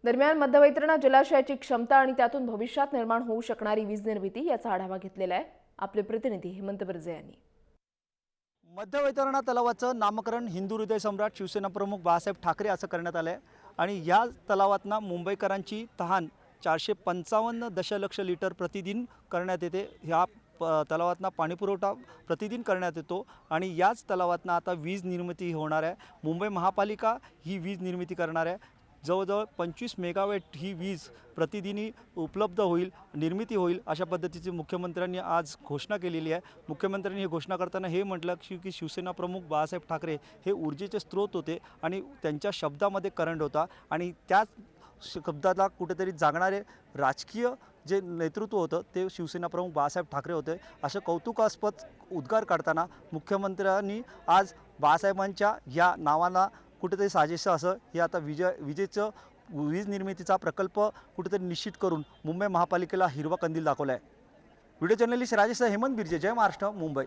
दरम्यान मध्यवैतरणा जलाशयाची क्षमता आणि त्यातून भविष्यात निर्माण होऊ शकणारी वीज निर्मिती याचा आढावा घेतलेला आहे आपले प्रतिनिधी हेमंत बर्जे यांनी। मध्यवैतरणा तलावाचं नामकरण हिंदू हृदय सम्राट शिवसेना प्रमुख बाळासाहेब ठाकरे असं करण्यात आलं आहे आणि या तलावातना मुंबईकरांची तहान 455 दशलक्ष लिटर प्रतिदिन करण्यात येते। ह्या तलावातना पाणीपुरवठा प्रतिदिन करण्यात येतो आणि याच तलावातना आता वीज निर्मिती होणार आहे। मुंबई महापालिका ही वीज निर्मिती करणार आहे। जवळजवळ 25 मेगावॅट ही वीज प्रतिदिनी उपलब्ध होईल, निर्मिती होईल अशा पद्धतीची मुख्यमंत्र्यांनी आज घोषणा केलेली आहे। मुख्यमंत्र्यांनी ही घोषणा करताना हे म्हटलं की शिवसेना प्रमुख बाळासाहेब ठाकरे हे ऊर्जेचे स्रोत होते आणि त्यांच्या शब्दामध्ये करंट होता आणि त्याच शब्दाला कुठेतरी जागणारे राजकीय जे नेतृत्व होतं ते शिवसेना प्रमुख बाळासाहेब ठाकरे होते। असे कौतुकास्पद उद्गार काढताना मुख्यमंत्र्यांनी आज बाळासाहेबांच्या या नावाला कुठेतरी साजेसं असं हे आता विजेचं वीज निर्मितीचा प्रकल्प कुठेतरी निश्चित करून मुंबई महापालिकेला हिरवा कंदील दाखवला आहे। व्हिडिओ जर्नलिस्ट राजेश हेमंत बिर्जे, जय महाराष्ट्र, मुंबई।